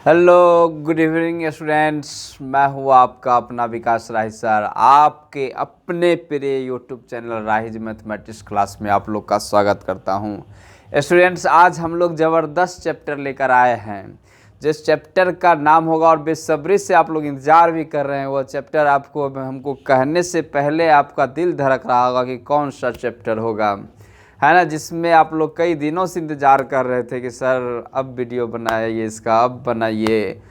Hello, good evening students. मैं हूँ आपका अपना विकास राही सर। आपके अपने प्रिय यूट्यूब चैनल राहीज मैथमेटिक्स क्लास में आप लोग का स्वागत करता हूँ। स्टूडेंट्स, आज हम लोग ज़बरदस्त चैप्टर लेकर आए हैं। जिस चैप्टर का नाम होगा और बेसब्री से आप लोग इंतज़ार भी कर रहे हैं, वो चैप्टर आपको हमको कहने से पहले आपका दिल धड़क रहा होगा कि कौन सा चैप्टर होगा, है ना, जिसमें आप लोग कई दिनों से इंतज़ार कर रहे थे कि सर अब वीडियो बनाइए, इसका अब बनाइए।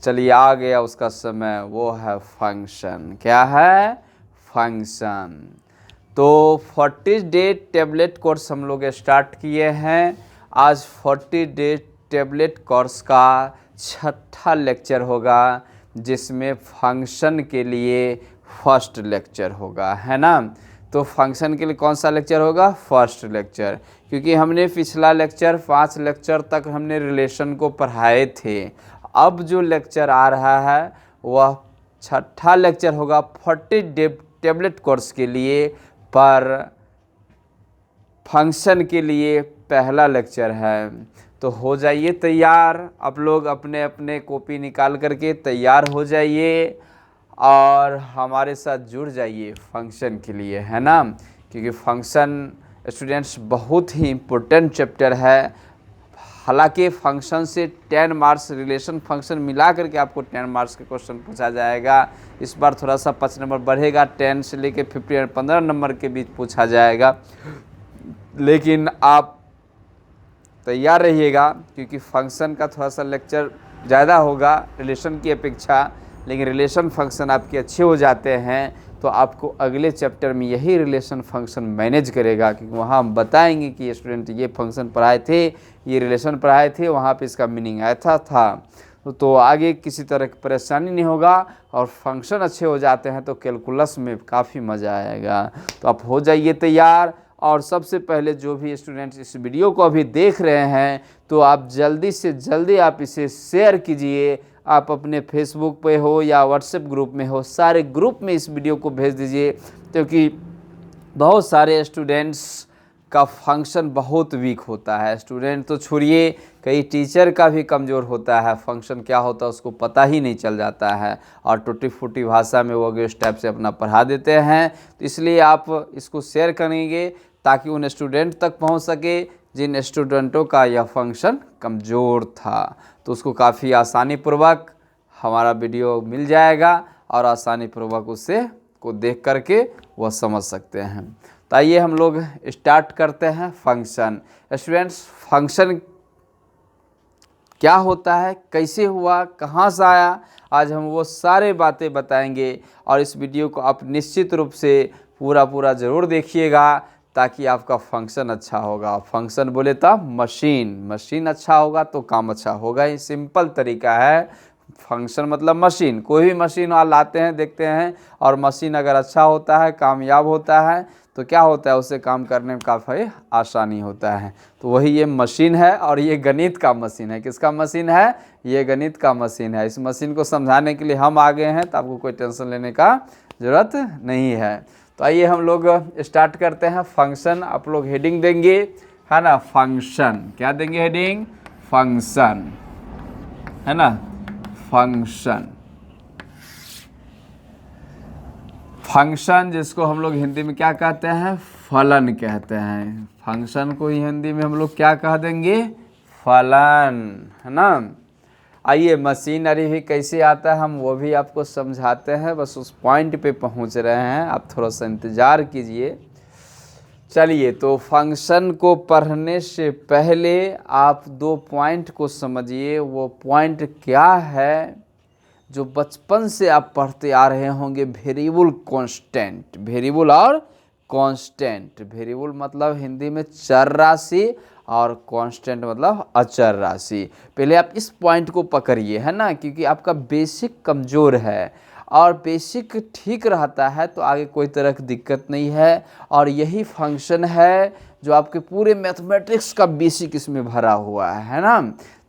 चलिए, आ गया उसका समय। वो है फंक्शन। क्या है? फंक्शन। तो 40 डे टेबलेट कोर्स हम लोग स्टार्ट किए हैं। आज 40 डे टेबलेट कोर्स का छठा लेक्चर होगा, जिसमें फंक्शन के लिए फर्स्ट लेक्चर होगा, है ना। तो फंक्शन के लिए कौन सा लेक्चर होगा? First lecture. क्योंकि हमने पिछला लेक्चर 5 लेक्चर तक हमने रिलेशन को पढ़ाए थे। अब जो लेक्चर आ रहा है वह छठा लेक्चर होगा 40 डे टेबलेट कोर्स के लिए, पर फंक्शन के लिए पहला लेक्चर है। तो हो जाइए तैयार, आप लोग अपने अपने कॉपी निकाल करके तैयार हो जाइए और हमारे साथ जुड़ जाइए फंक्शन के लिए, है ना। क्योंकि फंक्शन स्टूडेंट्स बहुत ही इम्पोर्टेंट चैप्टर है। हालांकि फंक्शन से 10 मार्क्स, रिलेशन फंक्शन मिला करके आपको 10 मार्क्स के क्वेश्चन पूछा जाएगा। इस बार थोड़ा सा 5 नंबर बढ़ेगा, 10 से लेके 15 15 नंबर के बीच पूछा जाएगा। लेकिन आप तैयार रहिएगा, क्योंकि फंक्शन का थोड़ा सा लेक्चर ज़्यादा होगा रिलेशन की अपेक्षा। लेकिन रिलेशन फंक्शन आपके अच्छे हो जाते हैं तो आपको अगले चैप्टर में यही रिलेशन फंक्शन मैनेज करेगा, क्योंकि वहाँ हम बताएंगे कि स्टूडेंट ये फंक्शन पढ़ाए थे, ये रिलेशन पढ़ाए थे, वहाँ पे इसका मीनिंग ऐसा था। तो आगे किसी तरह की परेशानी नहीं होगा। और फंक्शन अच्छे हो जाते हैं तो कैलकुलस में काफ़ी मज़ा आएगा। तो आप हो जाइए तैयार। और सबसे पहले जो भी स्टूडेंट्स इस वीडियो को अभी देख रहे हैं, तो आप जल्दी से जल्दी आप इसे शेयर कीजिए। आप अपने फेसबुक पे हो या व्हाट्सएप ग्रुप में हो, सारे ग्रुप में इस वीडियो को भेज दीजिए। क्योंकि बहुत सारे स्टूडेंट्स का फंक्शन बहुत वीक होता है। स्टूडेंट तो छोड़िए, कई टीचर का भी कमज़ोर होता है। फंक्शन क्या होता है उसको पता ही नहीं चल जाता है, और टूटी फूटी भाषा में वो इस टाइप से अपना पढ़ा देते हैं। तो इसलिए आप इसको शेयर करेंगे ताकि उन स्टूडेंट तक पहुंच सके जिन स्टूडेंटों का यह फंक्शन कमज़ोर था। तो उसको काफ़ी आसानी पूर्वक हमारा वीडियो मिल जाएगा और आसानी पूर्वक उससे को देख करके वह समझ सकते हैं। तो आइए हम लोग स्टार्ट करते हैं फंक्शन। स्टूडेंट्स, फंक्शन क्या होता है, कैसे हुआ, कहाँ से आया, आज हम वो सारे बातें बताएंगे। और इस वीडियो को आप निश्चित रूप से पूरा ज़रूर देखिएगा, ताकि आपका फंक्शन अच्छा होगा। फंक्शन बोले तो मशीन अच्छा होगा तो काम अच्छा होगा। ये सिंपल तरीका है। फंक्शन मतलब मशीन। कोई भी मशीन आप लाते हैं, देखते हैं, और मशीन अगर अच्छा होता है, कामयाब होता है, तो क्या होता है, उससे काम करने में काफ़ी आसानी होता है। तो वही ये मशीन है, और ये गणित का मशीन है। किसका मशीन है? ये गणित का मशीन है। इस मशीन को समझाने के लिए हम आ गए हैं, तो आपको कोई टेंशन लेने का ज़रूरत नहीं है। तो आइए हम लोग स्टार्ट करते हैं फंक्शन। आप लोग हेडिंग देंगे, है ना। फंक्शन क्या देंगे? हेडिंग फंक्शन, है ना। फंक्शन, फंक्शन जिसको हम लोग हिंदी में क्या कहते हैं? फलन कहते हैं। फंक्शन को ही हिंदी में हम लोग क्या कह देंगे? फलन, है ना। आइए, मशीनरी भी कैसे आता है हम वो भी आपको समझाते हैं। बस उस पॉइंट पे पहुंच रहे हैं, आप थोड़ा सा इंतज़ार कीजिए। चलिए, तो फंक्शन को पढ़ने से पहले आप 2 पॉइंट को समझिए। वो पॉइंट क्या है जो बचपन से आप पढ़ते आ रहे होंगे? Variable constant. वेरिएबल और कांस्टेंट। वेरिएबल मतलब हिंदी में चर राशि, और कांस्टेंट मतलब अचर राशि। पहले आप इस पॉइंट को पकड़िए, है ना, क्योंकि आपका बेसिक कमज़ोर है। और बेसिक ठीक रहता है तो आगे कोई तरह की दिक्कत नहीं है। और यही फंक्शन है जो आपके पूरे मैथमेटिक्स का बेसिक इसमें भरा हुआ है ना।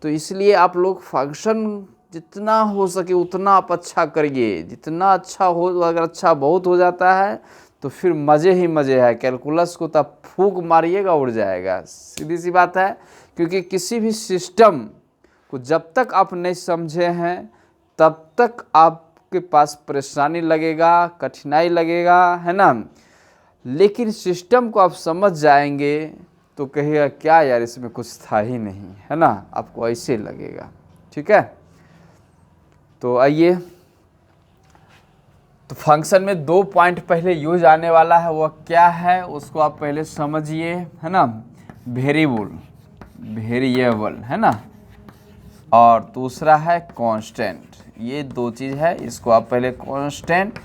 तो इसलिए आप लोग फंक्शन जितना हो सके उतना आप अच्छा करिए। जितना अच्छा हो, अगर अच्छा बहुत हो जाता है तो फिर मज़े ही मज़े है। कैलकुलस को तब फूंक मारिएगा, उड़ जाएगा। सीधी सी बात है। क्योंकि किसी भी सिस्टम को जब तक आप नहीं समझे हैं तब तक आपके पास परेशानी लगेगा, कठिनाई लगेगा, है ना। लेकिन सिस्टम को आप समझ जाएंगे तो कहिएगा क्या यार इसमें कुछ था ही नहीं, है ना, आपको ऐसे लगेगा। ठीक है, तो आइए, तो फंक्शन में 2 पॉइंट पहले यूज आने वाला है, वह क्या है उसको आप पहले समझिए, है ना। वेरिएबल, है ना, और दूसरा है कांस्टेंट। ये 2 चीज़ है, इसको आप पहले कांस्टेंट,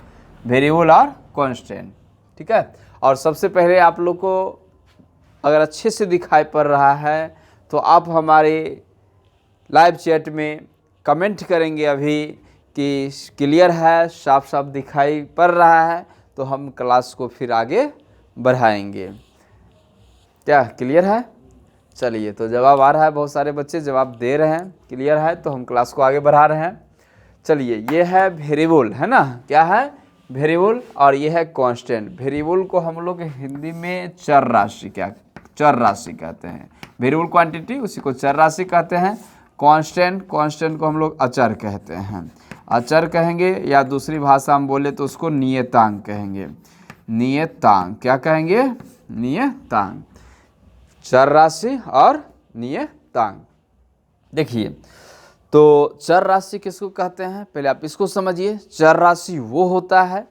वेरिएबल और कांस्टेंट, ठीक है। और सबसे पहले आप लोग को अगर अच्छे से दिखाई पड़ रहा है तो आप हमारे लाइव चैट में कमेंट करेंगे अभी कि क्लियर है, साफ साफ दिखाई पड़ रहा है, तो हम क्लास को फिर आगे बढ़ाएंगे। क्या क्लियर है? चलिए, तो जवाब आ रहा है, बहुत सारे बच्चे जवाब दे रहे हैं, क्लियर है, तो हम क्लास को आगे बढ़ा रहे हैं। चलिए, ये है वेरिएबल, है ना, क्या है वेरिएबल, और ये है कांस्टेंट। वेरिएबल को हम लोग हिंदी में चर राशि कहते हैं। वेरिएबल क्वांटिटी, उसी को चर राशि कहते हैं। कांस्टेंट को हम लोग अचर कहते हैं, अचर कहेंगे, या दूसरी भाषा में बोले तो उसको नियतांक कहेंगे। नियतांक क्या कहेंगे? नियतांक, चर राशि और नियतांक। देखिए, तो चर राशि किसको कहते हैं, पहले आप इसको समझिए। चर राशि वो होता है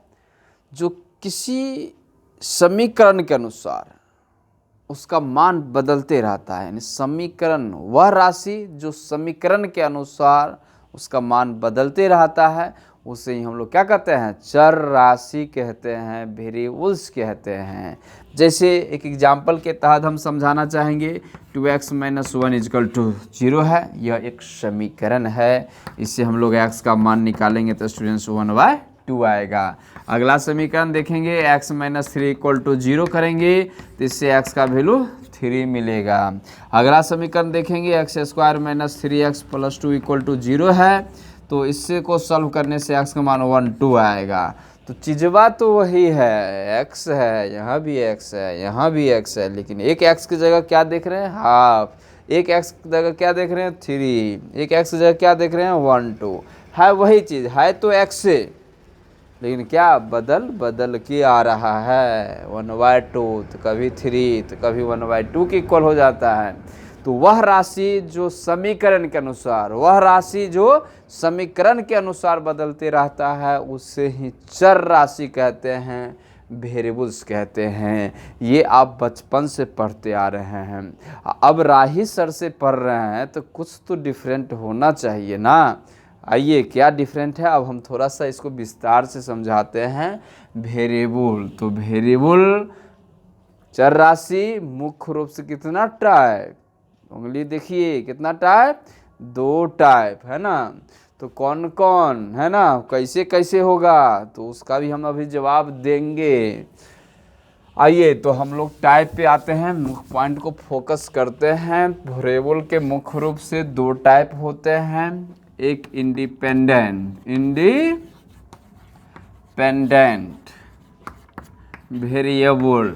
जो किसी समीकरण के अनुसार उसका मान बदलते रहता है, यानी समीकरण, वह राशि जो समीकरण के अनुसार उसका मान बदलते रहता है, उसे ही हम लोग क्या कहते हैं? चर राशि कहते हैं, वेरिएबल्स कहते हैं। जैसे एक एग्जाम्पल के तहत हम समझाना चाहेंगे, 2x - 1 = 0 है, यह एक समीकरण है। इससे हम लोग x का मान निकालेंगे तो स्टूडेंट्स 1/2 आएगा। अगला समीकरण देखेंगे, x - 3 = 0 करेंगे तो इससे x का वैल्यू 3 मिलेगा। अगला समीकरण देखेंगे, x² - 3x + 2 = 0 है, तो इससे को सॉल्व करने से x का मान 1/2 आएगा। तो चीज़वा तो वही है, x है, यहाँ भी x है, यहाँ भी x है, लेकिन एक x की जगह क्या देख रहे हैं? हाफ। एक x की जगह क्या देख रहे हैं? 3। एक x की जगह क्या देख रहे हैं? 1/2। है वही चीज़, है तो x से, लेकिन क्या बदल के आ रहा है। 1/2 तो कभी 3 तो कभी 1/2 के इक्वल हो जाता है। तो वह राशि जो समीकरण के अनुसार बदलते रहता है, उससे ही चर राशि कहते हैं, वेरिएबल्स कहते हैं। ये आप बचपन से पढ़ते आ रहे हैं, अब राही सर से पढ़ रहे हैं तो कुछ तो डिफरेंट होना चाहिए ना। आइए, क्या डिफरेंट है, अब हम थोड़ा सा इसको विस्तार से समझाते हैं। वेरिएबल, तो वेरिएबल चर राशि मुख्य रूप से कितना टाइप, उंगली देखिए, कितना टाइप? 2 टाइप, है ना। तो कौन कौन, है ना, कैसे कैसे होगा, तो उसका भी हम अभी जवाब देंगे। आइए, तो हम लोग टाइप पे आते हैं, मुख्य पॉइंट को फोकस करते हैं। वेरिएबल के मुख्य रूप से 2 टाइप होते हैं, एक इंडिपेंडेंट वेरिएबल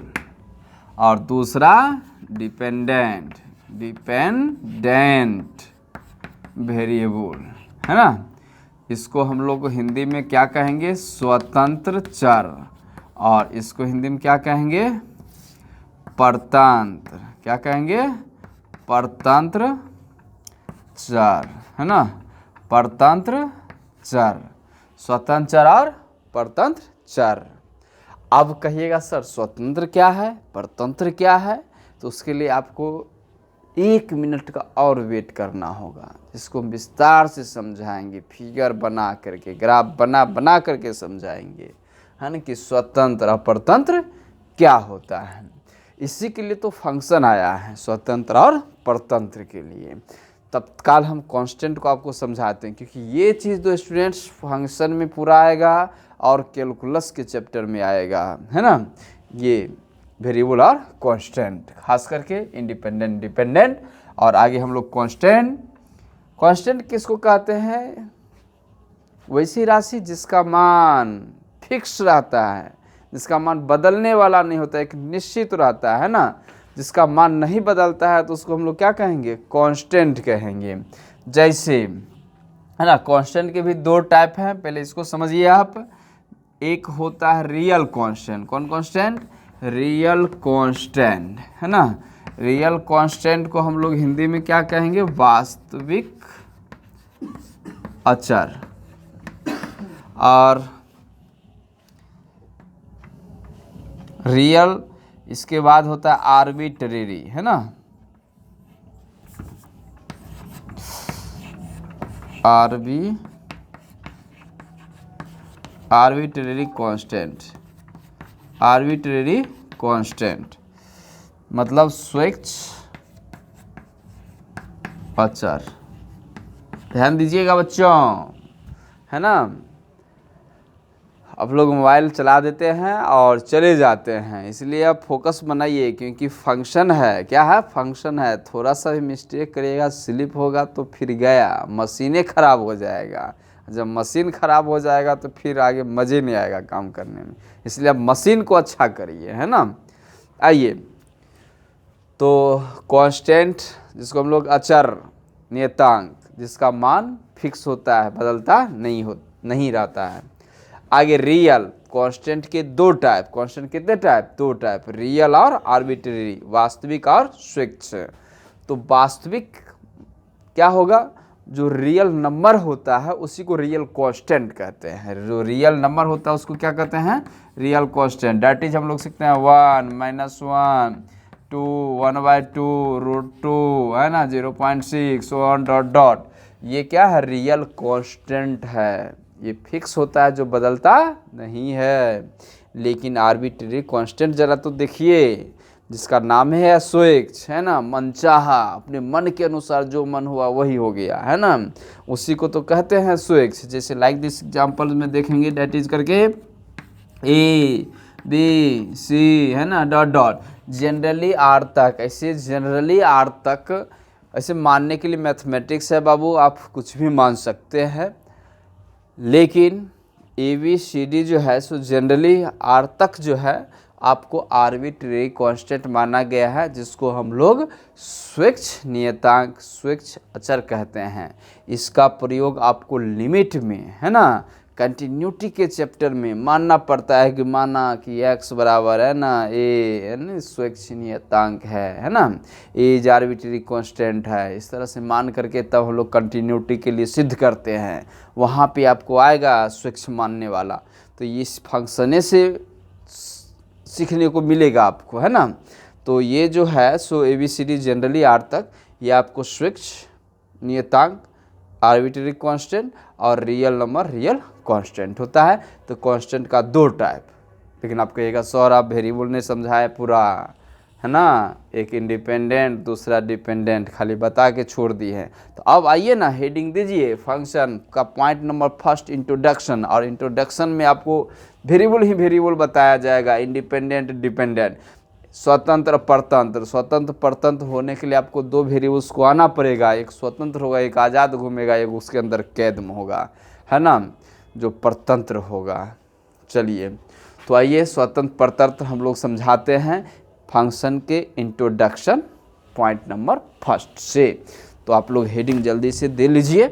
और दूसरा डिपेंडेंट वेरिएबल, है ना। इसको हम लोग हिंदी में क्या कहेंगे? स्वतंत्र चर, और इसको हिंदी में क्या कहेंगे? परतंत्र। क्या कहेंगे? परतंत्र चर, है ना, परतंत्र चर, स्वतंत्र चर और परतंत्र चर। अब कहिएगा सर स्वतंत्र क्या है, परतंत्र क्या है, तो उसके लिए आपको 1 मिनट का और वेट करना होगा, जिसको हम विस्तार से समझाएंगे, फिगर बना करके, ग्राफ बना करके समझाएंगे, है ना, कि स्वतंत्र और परतंत्र क्या होता है। इसी के लिए तो फंक्शन आया है, स्वतंत्र और परतंत्र के लिए। तत्काल हम कांस्टेंट को आपको समझाते हैं, क्योंकि ये चीज़ तो स्टूडेंट्स फंक्शन में पूरा आएगा और कैलकुलस के चैप्टर में आएगा, है ना, ये वेरिएबल और कांस्टेंट, खास करके इंडिपेंडेंट डिपेंडेंट। और आगे हम लोग कांस्टेंट किसको कहते हैं? वैसी राशि जिसका मान फिक्स रहता है, जिसका मान बदलने वाला नहीं होता, एक निश्चित रहता है ना। जिसका मान नहीं बदलता है तो उसको हम लोग क्या कहेंगे, कांस्टेंट कहेंगे। जैसे है ना, कांस्टेंट के भी दो टाइप हैं, पहले इसको समझिए आप। एक होता है रियल कांस्टेंट। कौन कांस्टेंट? रियल कांस्टेंट, है ना। रियल कांस्टेंट को हम लोग हिंदी में क्या कहेंगे, वास्तविक अचर। और रियल, इसके बाद होता है आर्बिट्रेरी, है ना, आर्बिट्रेरी कांस्टेंट। आर्बिट्रेरी कांस्टेंट मतलब स्वेच्छ अचर। ध्यान दीजिएगा बच्चों, है ना। आप लोग मोबाइल चला देते हैं और चले जाते हैं, इसलिए आप फोकस बनाइए, क्योंकि फंक्शन है। क्या है? फंक्शन है। थोड़ा सा भी मिस्टेक करिएगा, स्लिप होगा तो फिर गया, मशीनें ख़राब हो जाएगा। जब मशीन ख़राब हो जाएगा तो फिर आगे मज़े नहीं आएगा काम करने में, इसलिए आप मशीन को अच्छा करिए, है ना। आइए, तो कांस्टेंट जिसको हम लोग अचर, नियतांक, जिसका मान फिक्स होता है, बदलता नहीं रहता है। आगे रियल कांस्टेंट के दो टाइप। कांस्टेंट कितने टाइप? दो टाइप, रियल और आर्बिट्रेरी, वास्तविक और स्वेच्छ। तो वास्तविक क्या होगा? जो रियल नंबर होता है उसी को रियल कांस्टेंट कहते हैं। जो रियल नंबर होता है उसको क्या कहते हैं? Real constant. डेट इज हम लोग सीखते हैं 1 -1 2 1/2 √2, है ना, 0.6 1 डॉट डॉट। ये क्या है? रियल कांस्टेंट है, ये फिक्स होता है, जो बदलता नहीं है। लेकिन आर्बिट्रेरी कांस्टेंट जरा तो देखिए, जिसका नाम है स्वेच्छ, है ना, मनचाहा, अपने मन के अनुसार जो मन हुआ वही हो गया, है ना, उसी को तो कहते हैं स्वेच्छ। जैसे लाइक दिस एग्जांपल में देखेंगे, डेट इज करके A B C, है ना, डॉट डॉट, जनरली आर तक। ऐसे जनरली आर तक ऐसे मानने के लिए मैथमेटिक्स है बाबू, आप कुछ भी मान सकते हैं। लेकिन ABCD जो है सो जनरली आर तक जो है आपको आर्बिट्रेरी कांस्टेंट माना गया है, जिसको हम लोग स्वेच्छ नियतांक, स्वेच्छ अचर कहते हैं। इसका प्रयोग आपको लिमिट में, है ना, कंटिन्यूटी के चैप्टर में मानना पड़ता है कि माना कि x बराबर, है ना, a स्वेच्छ नियतांक है ना, a आर्बिट्रेरी कांस्टेंट है। इस तरह से मान करके तब हम लोग कंटिन्यूटी के लिए सिद्ध करते हैं, वहाँ पे आपको आएगा स्वेच्छ मानने वाला। तो इस फंक्शने से सीखने को मिलेगा आपको, है ना। तो ये जो है सो ABCD जनरली आर तक, ये आपको स्वेच्छ नियतांक, आर्बिट्रेरी कांस्टेंट और रियल नंबर, रियल कांस्टेंट होता है। तो कांस्टेंट का दो टाइप। लेकिन आप कहिएगा सर आप वेरिएबल ने समझाए पूरा, है ना, एक इंडिपेंडेंट दूसरा डिपेंडेंट, खाली बता के छोड़ दी है। तो अब आइए ना, हेडिंग दीजिए फंक्शन का पॉइंट नंबर फर्स्ट, इंट्रोडक्शन। और इंट्रोडक्शन में आपको वेरिएबल ही वेरिएबल बताया जाएगा, इंडिपेंडेंट, डिपेंडेंट, स्वतंत्र परतंत्र। स्वतंत्र परतंत्र होने के लिए आपको दो वेरिएबल्स को आना पड़ेगा, एक स्वतंत्र होगा, एक आज़ाद घूमेगा, एक उसके अंदर कैद में होगा, है ना, जो परतंत्र होगा। चलिए, तो आइए स्वतंत्र परतंत्र हम लोग समझाते हैं फंक्शन के इंट्रोडक्शन पॉइंट नंबर फर्स्ट से। तो आप लोग हेडिंग जल्दी से दे लीजिए,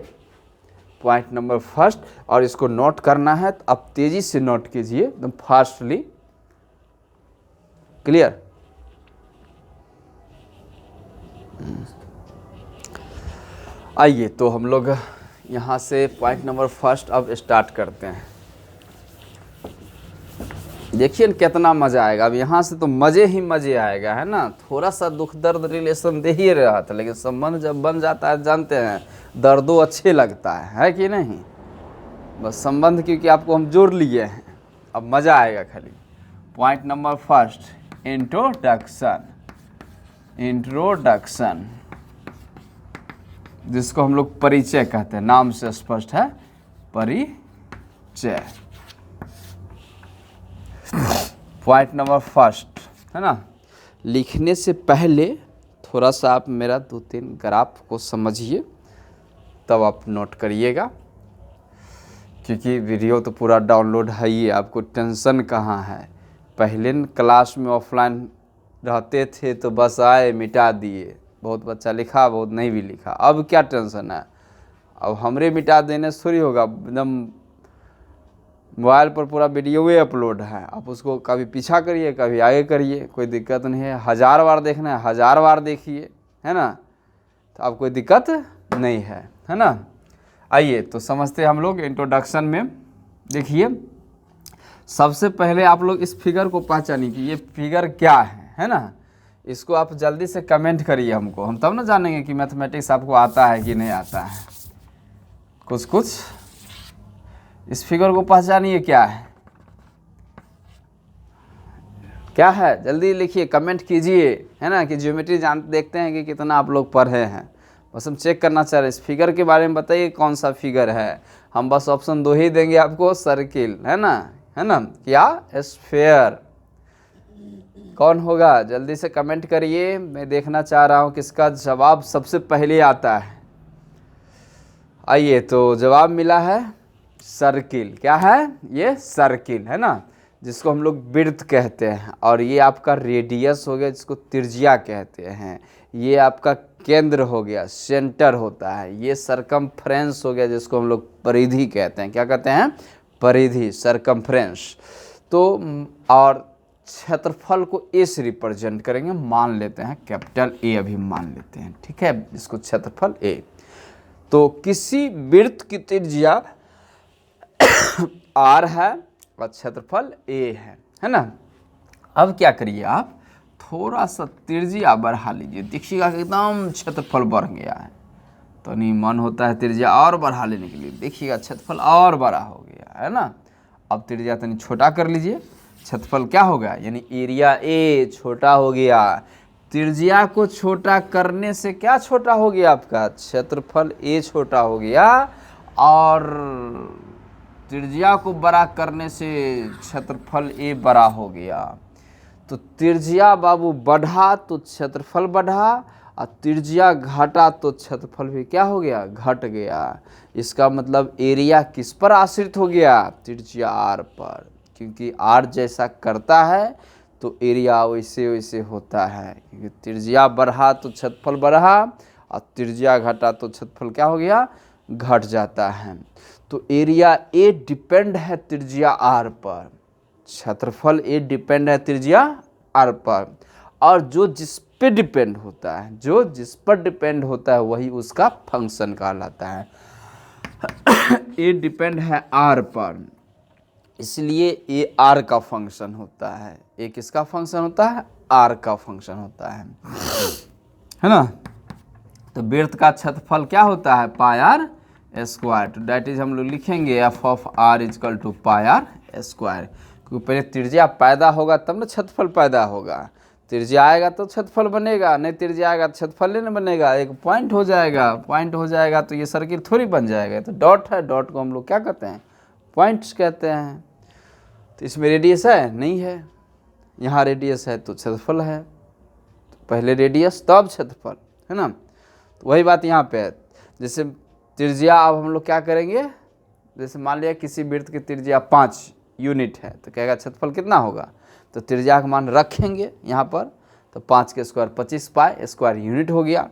पॉइंट नंबर फर्स्ट, और इसको नोट करना है तो आप तेज़ी से नोट कीजिए, एकदम फास्टली। क्लियर? आइए, तो हम लोग यहाँ से पॉइंट नंबर फर्स्ट अब स्टार्ट करते हैं। देखिए कितना मज़ा आएगा। अब यहाँ से तो मज़े ही मज़े आएगा, है ना। थोड़ा सा दुख दर्द रिलेशन दे ही रहा था, लेकिन संबंध जब बन जाता है, जानते हैं, दर्दों अच्छे लगता है कि नहीं। बस संबंध क्योंकि आपको हम जोड़ लिए हैं, अब मज़ा आएगा खाली। Point number first, introduction. Introduction जिसको हम लोग परिचय कहते हैं, नाम से स्पष्ट है, परिचय। पॉइंट नंबर फर्स्ट, है ना। लिखने से पहले थोड़ा सा आप मेरा 2-3 ग्राफ को समझिए, तब आप नोट करिएगा, क्योंकि वीडियो तो पूरा डाउनलोड है ही, आपको टेंशन कहाँ है। पहले क्लास में ऑफलाइन रहते थे तो बस आए मिटा दिए। बहुत बच्चा लिखा, बहुत नहीं भी लिखा। अब क्या टेंशन है, अब हमरे मिटा देने से थोड़ी होगा। एकदम मोबाइल पर पूरा वीडियो ही अपलोड है, आप उसको कभी पीछा करिए कभी आगे करिए, कोई दिक्कत नहीं है। 1000 बार देखना है 1000 बार देखिए, है ना, तो अब कोई दिक्कत नहीं है ना। आइए तो समझते हैं हम लोग इंट्रोडक्शन में। देखिए सबसे पहले आप लोग इस फिगर को पहचानिए कि ये फिगर क्या है ना। इसको आप जल्दी से कमेंट करिए हमको, हम तब ना जानेंगे कि मैथमेटिक्स आपको आता है कि नहीं आता है। कुछ इस फिगर को पहचानिए, क्या है, क्या है, जल्दी लिखिए, कमेंट कीजिए, है ना, कि ज्योमेट्री देखते हैं कि कितना आप लोग पढ़े हैं। बस हम चेक करना चाह रहे हैं इस फिगर के बारे में, बताइए कौन सा फिगर है। हम बस ऑप्शन 2 ही देंगे आपको, सर्किल, है ना, क्या स्फेयर। कौन होगा, जल्दी से कमेंट करिए, मैं देखना चाह रहा हूँ किसका जवाब सबसे पहले आता है। आइए तो जवाब मिला है सर्किल। क्या है ये, सर्किल, है ना, जिसको हम लोग वृत्त कहते हैं। और ये आपका रेडियस हो गया, जिसको त्रिज्या कहते हैं। ये आपका केंद्र हो गया, सेंटर होता है। ये सरकमफ्रेंस हो गया, जिसको हम लोग परिधि कहते हैं। क्या कहते हैं, परिधि, सरकमफ्रेंस। तो और क्षेत्रफल को ए से रिप्रेजेंट करेंगे, मान लेते हैं कैपिटल ए, अभी मान लेते हैं, ठीक है, इसको क्षेत्रफल ए। तो किसी वृत्त की त्रिज्या आर है और क्षेत्रफल ए है ना। अब क्या करिए, आप थोड़ा सा त्रिज्या बढ़ा लीजिए, देखिएगा एकदम क्षेत्रफल बढ़ गया है। तो नहीं मन होता है त्रिज्या और बढ़ा लेने के लिए, देखिएगा क्षेत्रफल और बड़ा हो गया, है ना। अब त्रिज्या तनी छोटा कर लीजिए, क्षेत्रफल क्या होगा, यानी एरिया ए छोटा हो गया। त्रिज्या को छोटा करने से क्या छोटा हो गया, आपका क्षेत्रफल ए छोटा हो गया। और त्रिज्या को बड़ा करने से क्षेत्रफल ए बड़ा हो गया। तो त्रिज्या बाबू बढ़ा तो क्षेत्रफल बढ़ा, और त्रिज्या घटा तो क्षेत्रफल भी क्या हो गया, घट गया। इसका मतलब एरिया किस पर आश्रित हो गया, त्रिज्या आर पर। क्योंकि आर जैसा करता है तो एरिया वैसे वैसे होता है। क्योंकि त्रिज्या बढ़ा तो क्षेत्रफल बढ़ा, और त्रिज्या घटा तो क्षेत्रफल क्या हो गया, घट जाता है। तो एरिया ए डिपेंड है त्रिज्या आर पर, क्षेत्रफल ए डिपेंड है त्रिज्या आर पर। और जो जिस पे डिपेंड होता है, जो जिस पर डिपेंड होता है, वही उसका फंक्शन कहलाता है। ए डिपेंड है आर पर, इसलिए ए आर का फंक्शन होता है। ए किसका फंक्शन होता है, आर का फंक्शन होता है ना। तो वृत्त का क्षेत्रफल क्या होता है, पाई आर स्क्वायर। तो दैट इज हम लोग लिखेंगे f of r equal to pi r square. क्योंकि पहले त्रिज्या पैदा होगा तब ना क्षेत्रफल पैदा होगा। त्रिज्या आएगा तो क्षेत्रफल बनेगा, नहीं त्रिज्या आएगा तो क्षेत्रफल नहीं बनेगा। एक पॉइंट हो जाएगा, पॉइंट हो जाएगा तो ये सर्किल थोड़ी बन जाएगा। तो डॉट है, डॉट को हम लोग क्या कहते हैं, पॉइंट्स कहते हैं। तो इसमें रेडियस है, नहीं है, यहाँ रेडियस है तो क्षेत्रफल है। तो पहले रेडियस तब क्षेत्रफल, है ना। तो वही बात यहाँ पे है। जैसे त्रिज्या, अब हम लोग क्या करेंगे, जैसे मान लिया किसी वृत्त की त्रिज्या 5 यूनिट है, तो कहेगा क्षेत्रफल कितना होगा। तो त्रिज्या का मान रखेंगे यहाँ पर, तो 5 के स्क्वायर 25 पाई स्क्वायर यूनिट हो गया।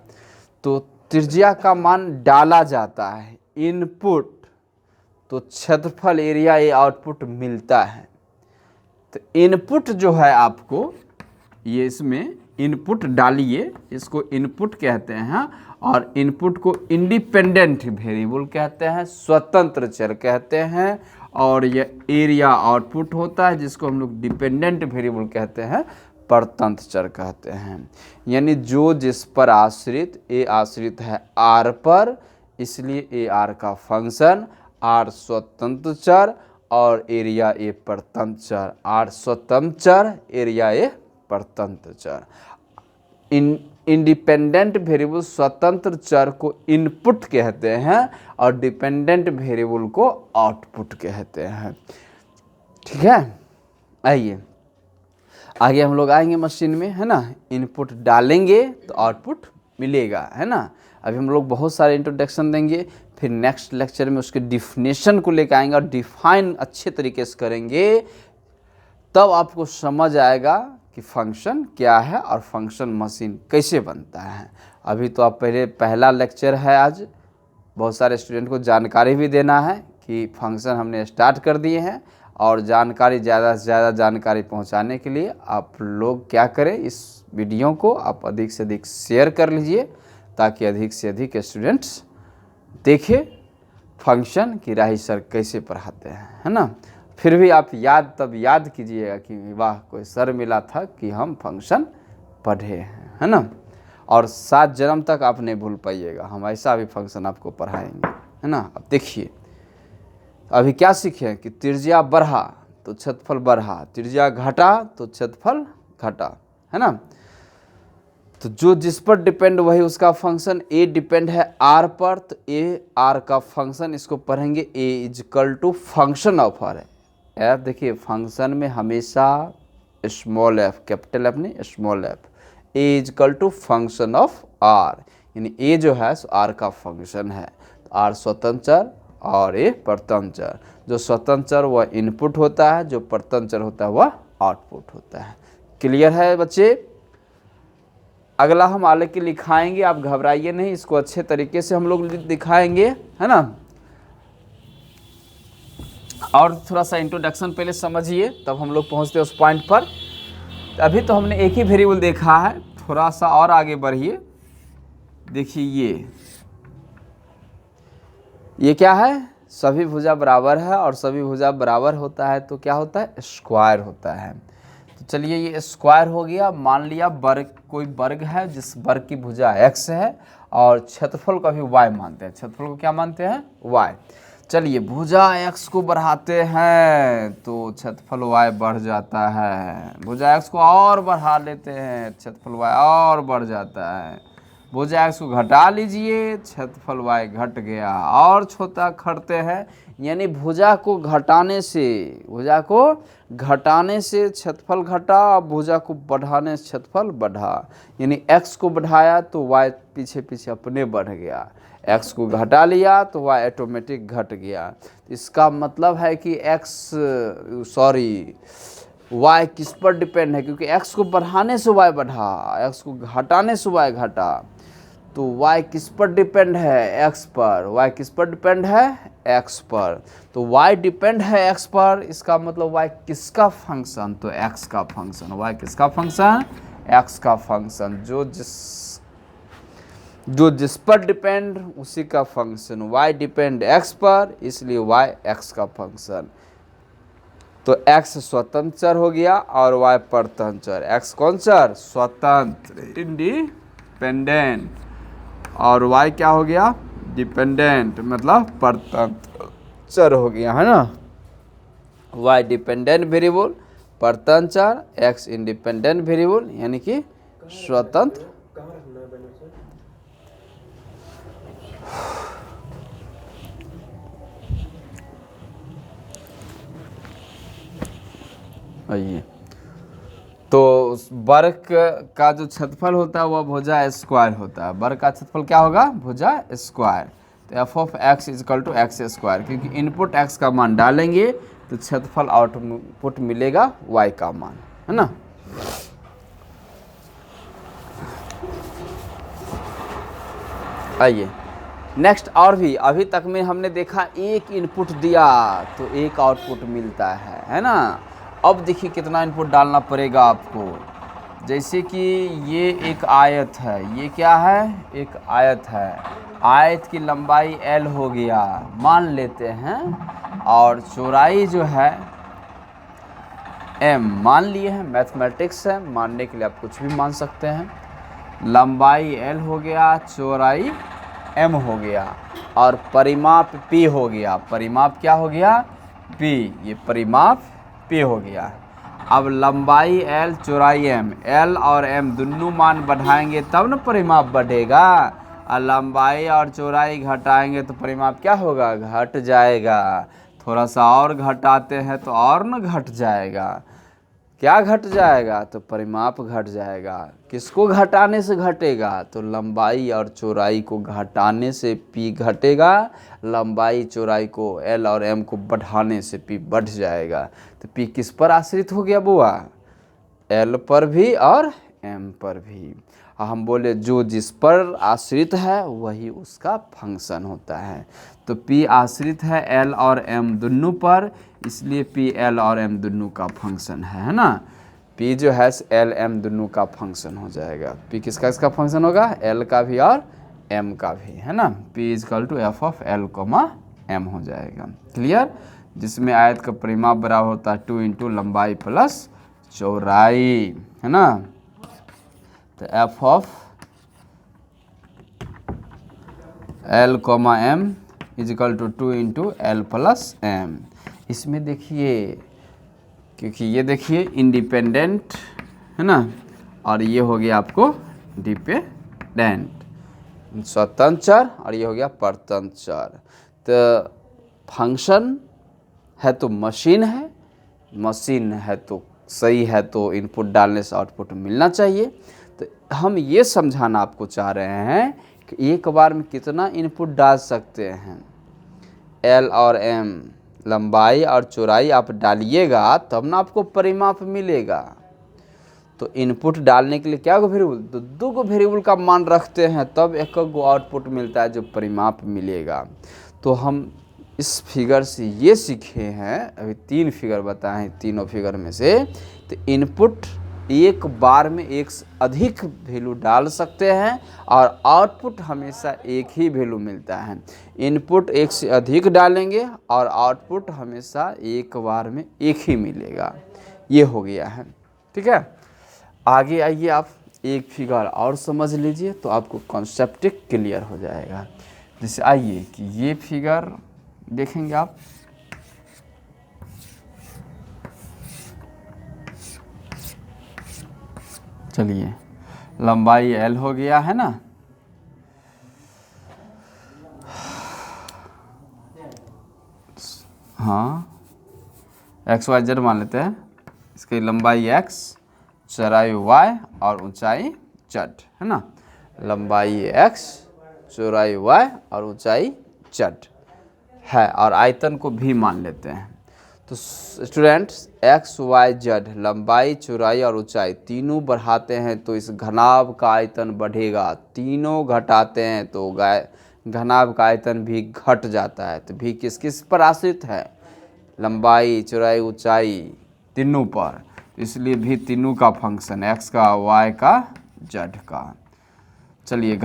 तो त्रिज्या का मान डाला जाता है इनपुट, तो क्षेत्रफल एरिया ये आउटपुट मिलता है। तो इनपुट जो है आपको, ये इसमें इनपुट डालिए, इसको इनपुट कहते हैं। और इनपुट को इंडिपेंडेंट वेरिएबल कहते हैं, स्वतंत्र चर कहते हैं। और ये एरिया आउटपुट होता है, जिसको हम लोग डिपेंडेंट वेरिएबल कहते हैं, परतंत्र चर कहते हैं। यानी जो जिस पर आश्रित, ए आश्रित है आर पर, इसलिए ए आर का फंक्शन, आर स्वतंत्र चर और एरिया ए परतंत्र चर। आर स्वतंत्र चर, एरिया ए परतंत्र चर। इंडिपेंडेंट वेरिएबल स्वतंत्र चर को इनपुट कहते हैं और डिपेंडेंट वेरिएबल को आउटपुट कहते हैं। ठीक है, आइए आगे हम लोग आएंगे मशीन में, है ना। इनपुट डालेंगे तो आउटपुट मिलेगा, है ना। अभी हम लोग बहुत सारे इंट्रोडक्शन देंगे, फिर नेक्स्ट लेक्चर में उसके डिफिनेशन को लेकर आएंगे और डिफाइन अच्छे तरीके से करेंगे। तब आपको समझ आएगा कि फंक्शन क्या है और फंक्शन मशीन कैसे बनता है। अभी तो आप पहला लेक्चर है आज, बहुत सारे स्टूडेंट को जानकारी भी देना है कि फंक्शन हमने स्टार्ट कर दिए हैं, और जानकारी ज़्यादा से ज़्यादा जानकारी पहुंचाने के लिए आप लोग क्या करें, इस वीडियो को आप अधिक से अधिक शेयर कर लीजिए ताकि अधिक से अधिक स्टूडेंट्स देखें फंक्शन कि राही सर कैसे पढ़ाते हैं, है ना। फिर भी आप तब याद कीजिएगा कि वाह कोई सर मिला था कि हम फंक्शन पढ़े हैं, है ना। और 7 जन्म तक आप नहीं भूल पाइएगा, हम ऐसा भी फंक्शन आपको पढ़ाएंगे, है ना। अब देखिए अभी क्या सीखे कि त्रिज्या बढ़ा तो क्षेत्रफल बढ़ा, त्रिज्या घटा तो क्षेत्रफल घटा, है ना। तो जो जिस पर डिपेंड वही उसका फंक्शन। ए डिपेंड है आर पर, तो ए आर का फंक्शन, इसको पढ़ेंगे A is equal to function of R है। एफ देखिए फंक्शन में हमेशा स्मॉल एफ, कैपिटल एफ नहीं small F. A is equal to function of R, यानी ए जो है सो आर का फंक्शन है। तो आर स्वतंत्र और ए परतंत्र। जो स्वतंत्र वह इनपुट होता है, जो परतंत्र होता है वह आउटपुट होता है। क्लियर है बच्चे। अगला हम आलेख के लिखाएंगे, आप घबराइए नहीं, इसको अच्छे तरीके से हम लोग दिखाएंगे, है ना। और थोड़ा सा इंट्रोडक्शन पहले समझिए तब हम लोग पहुंचते हैं उस पॉइंट पर। अभी तो हमने एक ही वेरिएबल देखा है, थोड़ा सा और आगे बढ़िए। देखिए ये क्या है, सभी भुजा बराबर है, और सभी भुजा बराबर होता है तो क्या होता है, स्क्वायर होता है। तो चलिए ये स्क्वायर हो गया। मान लिया वर्ग, कोई वर्ग है जिस वर्ग की भुजा x है और क्षेत्रफल को भी y मानते हैं। क्षेत्रफल को क्या मानते हैं, y। चलिए भुजा x को बढ़ाते हैं तो क्षेत्रफल y बढ़ जाता है। भुजा x को और बढ़ा लेते हैं, क्षेत्रफल y और बढ़ जाता है। भुजा x को घटा लीजिए, क्षेत्रफल y घट गया। और छोटा करते हैं, यानी भुजा को घटाने से क्षेत्रफल घटा, भुजा को बढ़ाने से क्षेत्रफल बढ़ा। यानी x को बढ़ाया तो y पीछे पीछे अपने बढ़ गया, x को घटा लिया तो y ऑटोमेटिक घट गया। इसका मतलब है कि y किस पर डिपेंड है, क्योंकि x को बढ़ाने से y बढ़ा, x को घटाने से y घटा। तो y किस पर डिपेंड है, x पर। y किस पर डिपेंड है, x पर। तो y डिपेंड है x पर, इसका मतलब y किसका फंक्शन, तो x का फंक्शन। y किसका फंक्शन, x का फंक्शन। जो जिस पर डिपेंड उसी का फंक्शन। y डिपेंड x पर, इसलिए y x का फंक्शन। तो x स्वतंत्र हो गया और y परतंत्र। x कौन सा, स्वतंत्र इंडिपेंडेंट, और y क्या हो गया, डिपेंडेंट मतलब परतंत्र हो गया, है ना। y डिपेंडेंट वेरिएबल परतंत्र, x इंडिपेंडेंट वेरिएबल यानी कि स्वतंत्र। आइए, तो वर्ग का जो क्षेत्रफल होता है वह भुजा स्क्वायर होता है। वर्ग का क्षेत्रफल क्या होगा, भुजा स्क्वायर। तो f of x equal to x square, क्योंकि इनपुट एक्स का मान डालेंगे तो क्षेत्रफल आउटपुट मिलेगा वाई का मान, है ना। आइए नेक्स्ट। और भी अभी तक में हमने देखा एक इनपुट दिया तो एक आउटपुट मिलता है ना। अब देखिए कितना इनपुट डालना पड़ेगा आपको। जैसे कि ये एक आयत है, ये क्या है, एक आयत है। आयत की लंबाई l हो गया मान लेते हैं, और चौड़ाई जो है m मान लिए हैं। मैथमेटिक्स है, मानने के लिए आप कुछ भी मान सकते हैं। लंबाई l हो गया, चौड़ाई m हो गया, और परिमाप p हो गया। परिमाप क्या हो गया, p। ये परिमाप p हो गया। अब लंबाई l, चौड़ाई m, l और m दोनों मान बढ़ाएंगे तब न परिमाप बढ़ेगा, और लंबाई और चौड़ाई घटाएंगे तो परिमाप क्या होगा, घट जाएगा। थोड़ा सा और घटाते हैं तो और न घट जाएगा। क्या घट जाएगा, तो परिमाप घट जाएगा। किसको घटाने से घटेगा, तो लंबाई और चौड़ाई को घटाने से p घटेगा, लंबाई चौड़ाई को l और m को बढ़ाने से p बढ़ जाएगा। तो p किस पर आश्रित हो गया बुआ, एल पर भी और एम पर भी। हम बोले जो जिस पर आश्रित है वही उसका फंक्शन होता है। तो P आश्रित है L और M दोनों पर, इसलिए P L और M दोनों का फंक्शन है ना। P जो है L M दोनों का फंक्शन हो जाएगा। P किसका इसका फंक्शन होगा, L का भी और M का भी, है ना। P equal to F of L M हो जाएगा। क्लियर। जिसमें आयत का परिमाप बराबर होता है 2 इंटू लंबाई प्लस चौड़ाई, है ना। तो f of L M equal to 2 into L plus M। इसमें देखिए, क्योंकि ये देखिए इंडिपेंडेंट है ना, और ये हो गया आपको डिपेंडेंट, स्वतंत्र चर, और ये हो गया परतंत्र चर। तो फंक्शन है तो मशीन है, मशीन है तो सही है, तो इनपुट डालने से आउटपुट मिलना चाहिए। तो हम ये समझाना आपको चाह रहे हैं कि एक बार में कितना इनपुट डाल सकते हैं। L और M लंबाई और चौड़ाई आप डालिएगा तब ना आपको परिमाप मिलेगा। तो इनपुट डालने के लिए क्या गो वेरिएबल, तो 2 गो वेरिएबल का मान रखते हैं, तब एक गो आउटपुट मिलता है जो परिमाप मिलेगा। तो हम इस फिगर से ये सीखे हैं, अभी 3 फिगर बताए हैं, तीनों फिगर में से। तो इनपुट एक बार में एक से अधिक वैल्यू डाल सकते हैं और आउटपुट हमेशा एक ही वैल्यू मिलता है। इनपुट एक से अधिक डालेंगे और आउटपुट हमेशा एक बार में एक ही मिलेगा। ये हो गया है, ठीक है। आगे आइए, आप एक फिगर और समझ लीजिए तो आपको कॉन्सेप्ट क्लियर हो जाएगा। जैसे आइए कि ये फिगर देखेंगे आप, चलिए लंबाई L हो गया है ना। हाँ, एक्स वाई जेड मान लेते हैं। इसकी लंबाई x, चौड़ाई y और ऊंचाई z, है ना। लंबाई x, चौड़ाई y और ऊंचाई z है, और आयतन को भी मान लेते हैं। तो स्टूडेंट्स x, y, z लंबाई, चौड़ाई और ऊंचाई तीनों बढ़ाते हैं तो इस घनाभ का आयतन बढ़ेगा, तीनों घटाते हैं तो घनाभ का आयतन भी घट जाता है। तो भी किस किस पर आश्रित है, लंबाई, चौड़ाई, ऊंचाई तीनों पर, इसलिए भी तीनों का फंक्शन x का, y का, z का। चलिए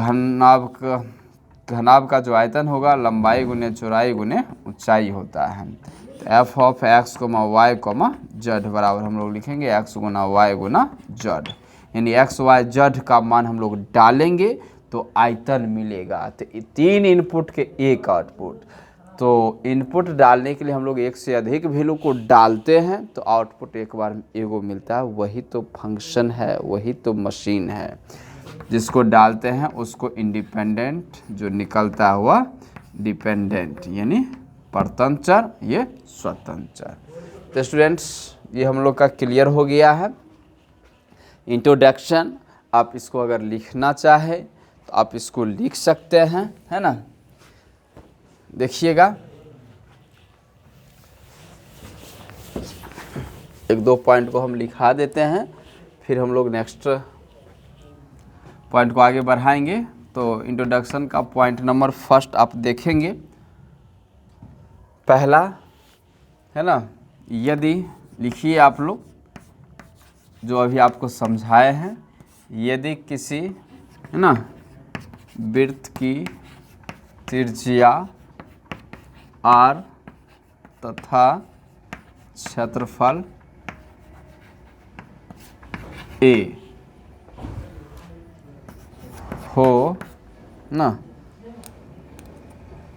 घनाभ का जो आयतन होगा लंबाई गुने चौड़ाई गुने ऊंचाई होता है। तो f of x, y, z बराबर हम लोग लिखेंगे x गुना y गुना z, यानी x, y, z का मान हम लोग डालेंगे तो आयतन मिलेगा। तो 3 इनपुट के एक आउटपुट। तो इनपुट डालने के लिए हम लोग एक से अधिक वैल्यू को डालते हैं तो आउटपुट एक बार में एगो मिलता है। वही तो फंक्शन है, वही तो मशीन है। जिसको डालते हैं उसको इंडिपेंडेंट, जो निकलता हुआ डिपेंडेंट, यानी परतंत्र चर, ये स्वतंत्र चर। तो स्टूडेंट्स ये हम लोग का क्लियर हो गया है इंट्रोडक्शन। आप इसको अगर लिखना चाहे तो आप इसको लिख सकते हैं, है ना। देखिएगा, 1-2 पॉइंट को हम लिखा देते हैं, फिर हम लोग नेक्स्ट पॉइंट को आगे बढ़ाएंगे। तो इंट्रोडक्शन का पॉइंट नंबर फर्स्ट आप देखेंगे, पहला है ना, यदि लिखिए आप लोग जो अभी आपको समझाए हैं, यदि किसी, है ना, वृत्त की त्रिज्या r तथा क्षेत्रफल a हो ना,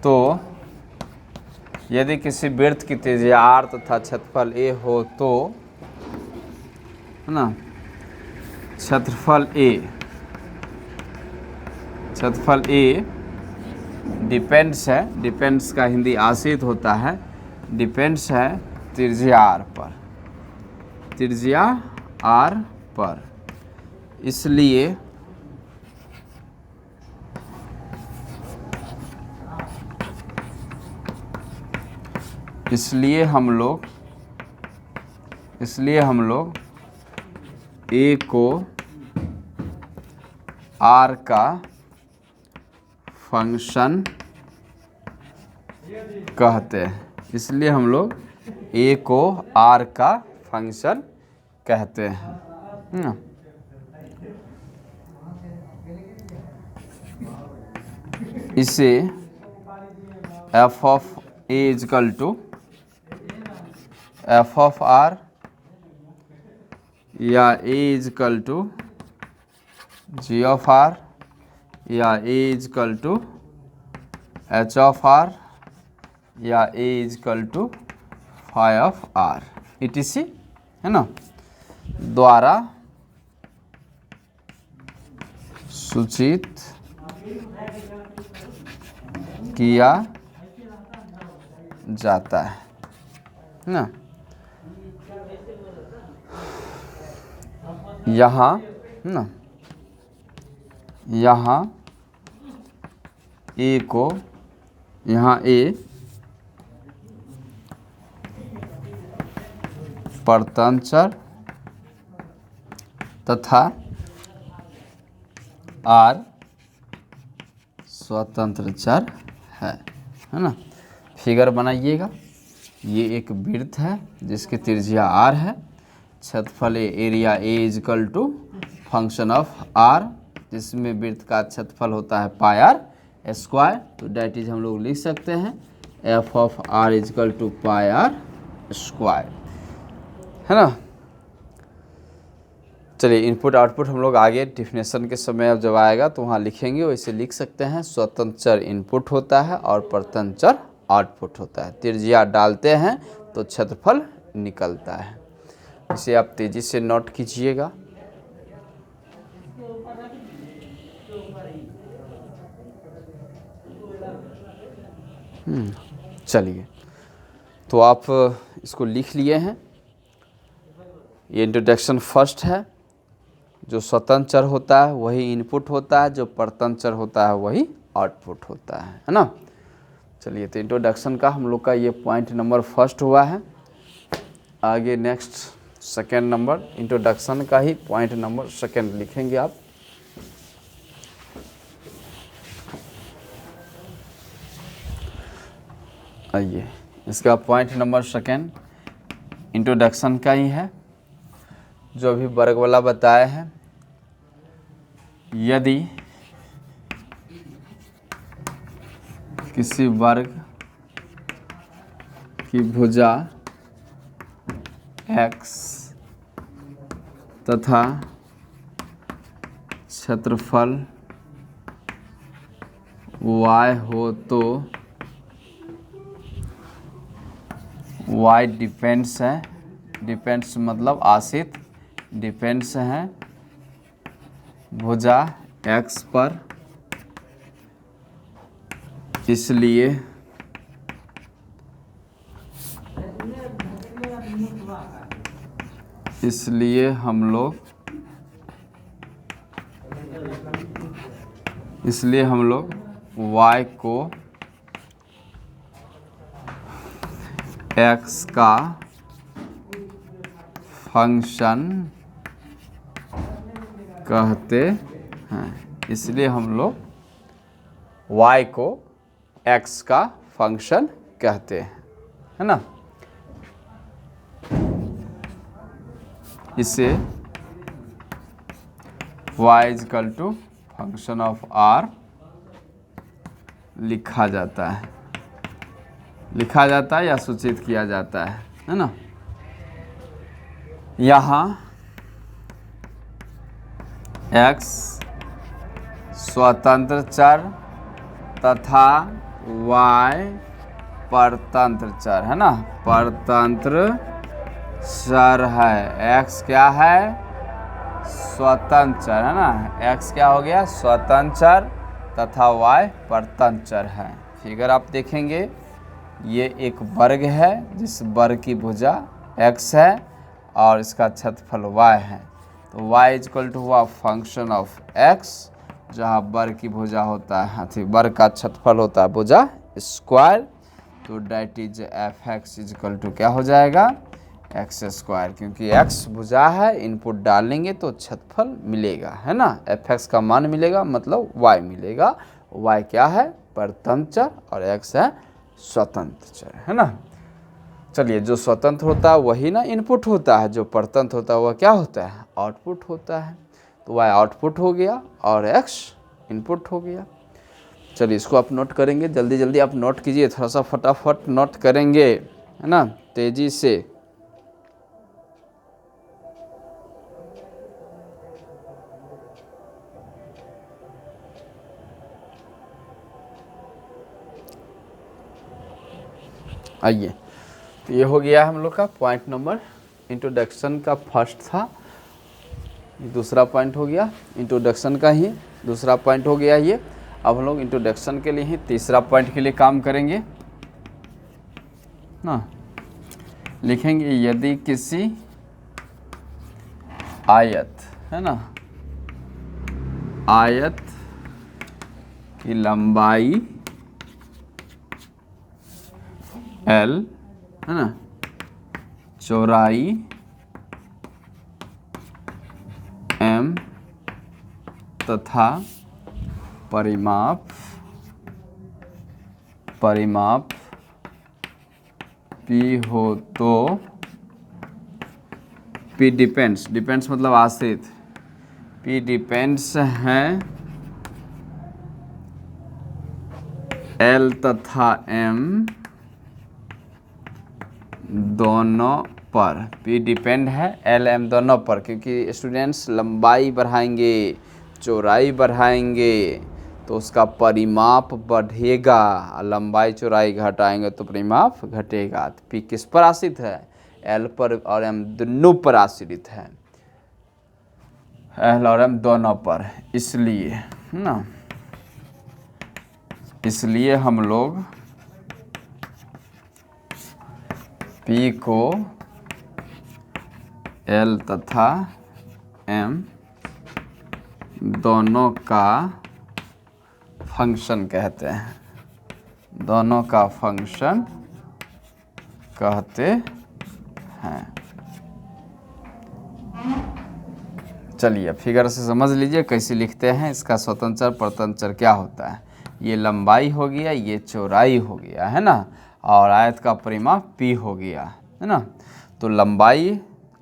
तो यदि किसी वृत्त की त्रिज्या r तथा क्षेत्रफल a हो तो, है ना, क्षेत्रफल a डिपेंड्स है, डिपेंड्स का हिंदी आश्रित होता है, डिपेंड्स है त्रिज्या r पर, त्रिज्या r पर। इसलिए हम लोग ए को आर का फंक्शन कहते हैं, इसलिए हम लोग ए को आर का फंक्शन कहते हैं। इसे F of A is equal to F of R या A is equal to G of R या A is equal to H of R या A is equal to phi of R etc है ना, द्वारा सूचित किया जाता है ना। यहाँ ना, यहाँ ए को, यहाँ ए परतंत्र चर तथा आर स्वतंत्र चर है ना। फिगर बनाइएगा। ये एक वृत्त है जिसकी त्रिज्या आर है, क्षेत्रफल area A is equal to function of r, जिसमें वृत्त का क्षेत्रफल होता है पाई आर स्क्वायर। तो डेट इज हम लोग लिख सकते हैं f of r equal to pi r square, है ना। चलिए इनपुट आउटपुट हम लोग आगे डेफिनेशन के समय अब जब आएगा तो वहाँ लिखेंगे, वैसे लिख सकते हैं। स्वतंत्र चर इनपुट होता है और परतंत्र चर आउटपुट होता है। त्रिज्या डालते हैं तो क्षेत्रफल निकलता है। इसे आप तेजी से नोट कीजिएगा। चलिए, तो आप इसको लिख लिए हैं। ये इंट्रोडक्शन फर्स्ट है। जो स्वतंत्र चर होता है वही इनपुट होता है, जो परतंत्र चर होता है वही आउटपुट होता है ना। चलिए, तो इंट्रोडक्शन का हम लोग का ये पॉइंट नंबर फर्स्ट हुआ है। आगे नेक्स्ट सेकेंड नंबर, इंट्रोडक्शन का ही पॉइंट नंबर सेकेंड लिखेंगे आप। आइए, इसका पॉइंट नंबर सेकेंड इंट्रोडक्शन का ही है, जो अभी वर्ग वाला बताया है। यदि किसी वर्ग की भुजा x तथा क्षेत्रफल y हो तो y डिपेंड्स है, डिपेंड्स मतलब आश्रित, डिपेंड्स है भुजा x पर, इसलिए हम लोग y को x का फंक्शन कहते हैं। इसलिए हम लोग y को x का फंक्शन कहते हैं, है ना। इसे y equal to function of r लिखा जाता है या सूचित किया जाता है ना। यहाँ x स्वतंत्र चर तथा y परतंत्र चर है ना, परतंत्र चर है। x क्या है? स्वतंत्र चर है ना। x क्या हो गया? स्वतंत्र चर तथा y परतंत्र चर है। फिगर आप देखेंगे, ये एक वर्ग है जिस वर्ग की भुजा x है और इसका क्षेत्रफल y है। तो y इजक्वल टू हुआ फंक्शन ऑफ x, जहाँ वर्ग की भुजा होता है, वर्ग का क्षेत्रफल होता है भुजा स्क्वायर। तो that is f x equal to क्या हो जाएगा? एक्स स्क्वायर, क्योंकि एक्स भुजा है, इनपुट डालेंगे तो क्षेत्रफल मिलेगा, है ना। एफ एक्स का मान मिलेगा मतलब वाई मिलेगा। वाई क्या है, परतंत्र चर, और एक्स है स्वतंत्र चर, है ना। चलिए, जो स्वतंत्र होता है वही ना इनपुट होता है, जो परतंत्र होता है वह क्या होता है, आउटपुट होता है। तो वाई आउटपुट हो गया और एक्स इनपुट हो गया। चलिए, इसको आप नोट करेंगे, जल्दी जल्दी आप नोट कीजिए, थोड़ा सा फटाफट नोट करेंगे, है ना, तेजी से। आइए, तो ये हो गया हम लोग का पॉइंट नंबर, इंट्रोडक्शन का फर्स्ट था, दूसरा पॉइंट हो गया इंट्रोडक्शन का ही, दूसरा पॉइंट हो गया ये। अब हम लोग इंट्रोडक्शन के लिए ही तीसरा पॉइंट के लिए काम करेंगे ना। लिखेंगे यदि किसी आयत, है ना, आयत की लंबाई L, है ना, चौड़ाई M तथा परिमाप P हो तो P डिपेंड्स मतलब आश्रित, P डिपेंड्स है L तथा M दोनों पर। P डिपेंड है L M दोनों पर, क्योंकि स्टूडेंट्स लंबाई बढ़ाएंगे, चौड़ाई बढ़ाएंगे तो उसका परिमाप बढ़ेगा, लंबाई चौड़ाई घटाएंगे तो परिमाप घटेगा। तो P किस पर आश्रित है, L पर और M दोनों पर आश्रित है, L और M दोनों पर। इसलिए ना, इसलिए हम लोग P को L तथा M दोनों का फंक्शन कहते हैं, दोनों का फंक्शन कहते हैं। चलिए, फिगर से समझ लीजिए कैसे लिखते हैं। इसका स्वतंत्र परतंत्र क्या होता है, ये लंबाई हो गया, ये चौड़ाई हो गया, है ना, और आयत का परिमाप P हो गया, है ना। तो लंबाई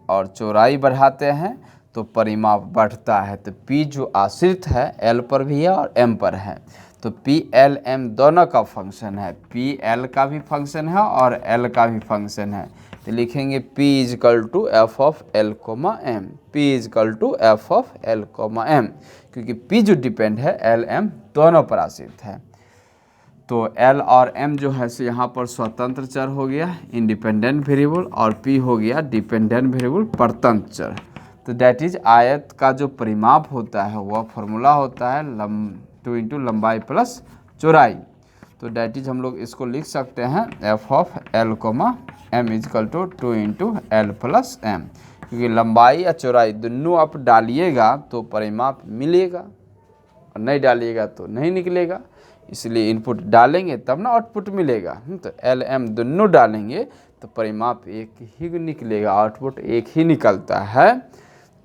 और चौड़ाई बढ़ाते हैं तो परिमाप बढ़ता है। तो P जो आश्रित है L पर भी है और M पर है, तो P L M दोनों का फंक्शन है, P L का भी फंक्शन है और L का भी फंक्शन है। तो लिखेंगे P equal to F of L comma M, P equal to F of L comma M, क्योंकि P जो डिपेंड है L M दोनों पर आश्रित है। तो L और M जो है सो यहाँ पर स्वतंत्र चर हो गया, इंडिपेंडेंट वेरिएबल, और P हो गया डिपेंडेंट वेरिएबल, परतंत्र चर। तो डैट इज आयत का जो परिमाप होता है वह फॉर्मूला होता है 2 इंटू लंबाई प्लस चौड़ाई। तो डैट इज हम लोग इसको लिख सकते हैं f of L comma M equal to 2 into L plus M, क्योंकि लंबाई या चौड़ाई दोनों आप डालिएगा तो परिमाप मिलेगा, और नहीं डालिएगा तो नहीं निकलेगा। इसलिए इनपुट डालेंगे तब ना आउटपुट मिलेगा। तो L M दोनों डालेंगे तो परिमाप एक ही निकलेगा, आउटपुट एक ही निकलता है।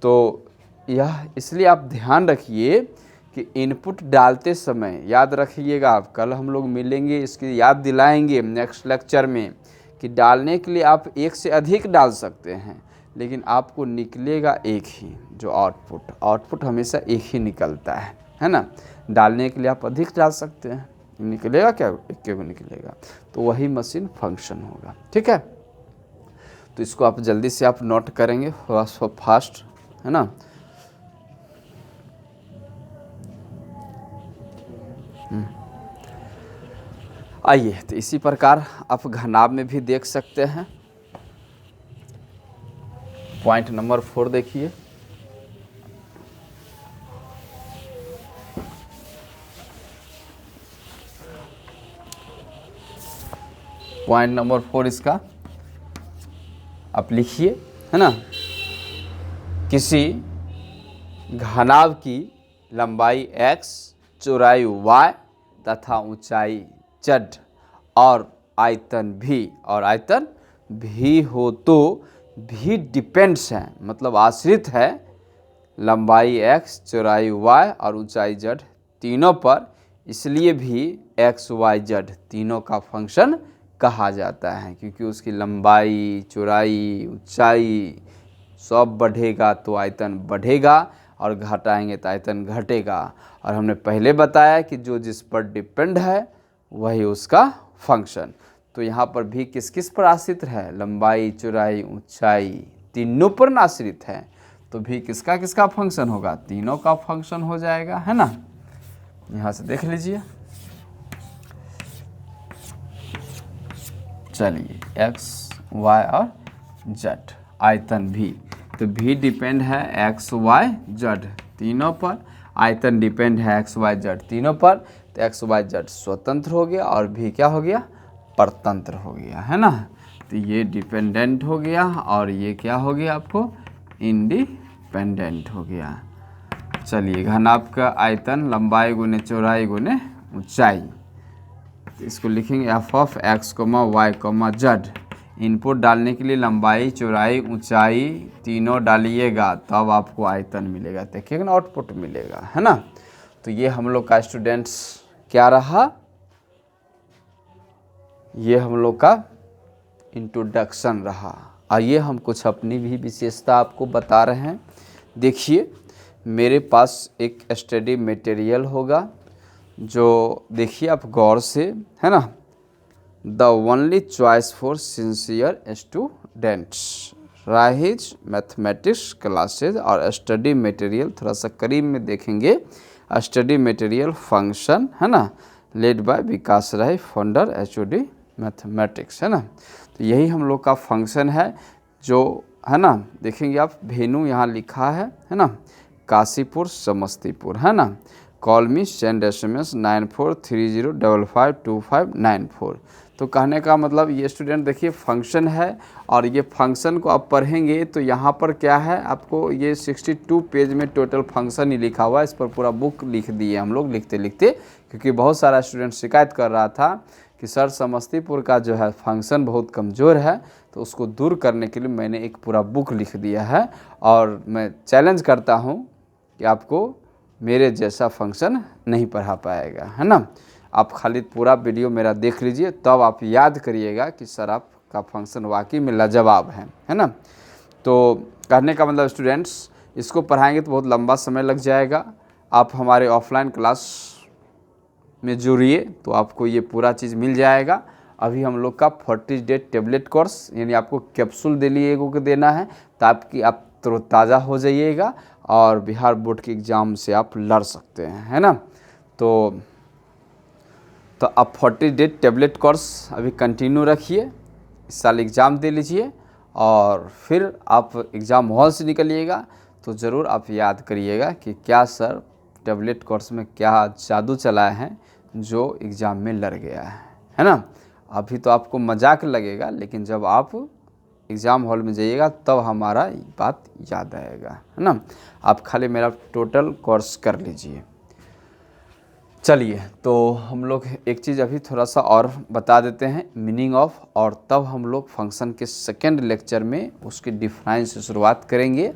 तो यह इसलिए आप ध्यान रखिए कि इनपुट डालते समय याद रखिएगा, आप कल हम लोग मिलेंगे, इसकी याद दिलाएंगे नेक्स्ट लेक्चर में कि डालने के लिए आप एक से अधिक डाल सकते हैं, लेकिन आपको निकलेगा एक ही, जो आउटपुट हमेशा एक ही निकलता है ना। डालने के लिए आप अधिक डाल सकते हैं, निकलेगा क्या, एक को निकलेगा, तो वही मशीन फंक्शन होगा, ठीक है। तो इसको आप जल्दी से आप नोट करेंगे थोड़ा सा फास्ट, है ना। आइए, तो इसी प्रकार आप घनाभ में भी देख सकते हैं। पॉइंट नंबर 4 देखिए, पॉइंट नंबर 4 इसका आप लिखिए, है ना। किसी घनाभ की लंबाई x, चौड़ाई y तथा ऊंचाई z और आयतन भी हो तो भी डिपेंड्स है, मतलब आश्रित है लंबाई x, चौड़ाई y और ऊंचाई z तीनों पर, इसलिए भी x, y, z तीनों का फंक्शन कहा जाता है, क्योंकि उसकी लंबाई, चौड़ाई, ऊंचाई सब बढ़ेगा तो आयतन बढ़ेगा और घटाएंगे तो आयतन घटेगा। और हमने पहले बताया कि जो जिस पर डिपेंड है वही उसका फंक्शन। तो यहाँ पर भी किस किस पर आश्रित है? लंबाई, चौड़ाई, ऊंचाई तीनों पर आश्रित है, तो भी किसका किसका फंक्शन होगा? तीनों का फंक्शन हो जाएगा, है ना। यहाँ से देख लीजिए, चलिए x, y और z आयतन भी, तो भी डिपेंड है x, y, z तीनों पर, आयतन डिपेंड है x, y, z तीनों पर, तो x, y, z स्वतंत्र हो गया और भी क्या हो गया? परतंत्र हो गया, है ना। तो ये डिपेंडेंट हो गया और ये क्या हो गया आपको? इंडिपेंडेंट हो गया। चलिए, घनाभ का आयतन लंबाई गुने चौड़ाई गुने ऊंचाई, तो इसको लिखेंगे f of x, y, z। Input डालने के लिए लंबाई, चौड़ाई, ऊंचाई तीनों डालिएगा तब आपको आयतन मिलेगा, देखिएगा ना, आउटपुट मिलेगा, है ना। तो ये हम लोग का स्टूडेंट्स क्या रहा? ये हम लोग का इंट्रोडक्शन रहा। आइए हम कुछ अपनी भी विशेषता आपको बता रहे हैं। देखिए, मेरे पास एक स्टडी मटेरियल होगा, जो देखिए आप गौर से, है ना। The only choice for sincere students, राहिज मैथमेटिक्स क्लासेज और स्टडी मटेरियल, थोड़ा सा करीब में देखेंगे, स्टडी मटेरियल फंक्शन, है ना, led by Vikas Rai, founder HOD mathematics, है ना। तो यही हम लोग का फंक्शन है, जो है ना, देखेंगे आप, वेन्यू यहाँ लिखा है ना, काशीपुर समस्तीपुर, है ना। कॉल मी, सेंड SMS 9430552594। तो कहने का मतलब ये स्टूडेंट देखिए फंक्शन है, और ये फंक्शन को आप पढ़ेंगे तो यहाँ पर क्या है आपको, ये 62 पेज में टोटल फंक्शन ही लिखा हुआ है। इस पर पूरा बुक लिख दिए हम लोग लिखते लिखते, क्योंकि बहुत सारा स्टूडेंट शिकायत कर रहा था कि सर समस्तीपुर का जो है फंक्शन बहुत कमज़ोर है, तो उसको दूर करने के लिए मैंने एक पूरा बुक लिख दिया है। और मैं चैलेंज करता हूँ कि आपको मेरे जैसा फंक्शन नहीं पढ़ा पाएगा, है ना। आप खाली पूरा वीडियो मेरा देख लीजिए, तब आप याद करिएगा कि सर आपका फंक्शन वाकई में लाजवाब है ना। तो कहने का मतलब स्टूडेंट्स, इसको पढ़ाएंगे तो बहुत लंबा समय लग जाएगा। आप हमारे ऑफलाइन क्लास में जुड़िए तो आपको ये पूरा चीज़ मिल जाएगा। अभी हम लोग का 40 डे टेबलेट कोर्स, यानी आपको कैप्सूल डेली एगो को देना है, ताकि आप तरोताज़ा हो जाइएगा और बिहार बोर्ड के एग्ज़ाम से आप लड़ सकते हैं, है ना। तो आप 40 डे टेबलेट कोर्स अभी कंटिन्यू रखिए, इस साल एग्ज़ाम दे लीजिए, और फिर आप एग्ज़ाम हॉल से निकलिएगा तो ज़रूर आप याद करिएगा कि क्या सर टेबलेट कोर्स में क्या जादू चलाए हैं जो एग्ज़ाम में लड़ गया है ना। अभी तो आपको मजाक लगेगा, लेकिन जब आप एग्ज़ाम हॉल में जाइएगा तब हमारा बात याद आएगा, है ना। आप खाली मेरा टोटल कोर्स कर लीजिए। चलिए, तो हम लोग एक चीज़ अभी थोड़ा सा और बता देते हैं, मीनिंग ऑफ, और तब हम लोग फंक्शन के सेकेंड लेक्चर में उसके डिफरेंस से शुरुआत करेंगे,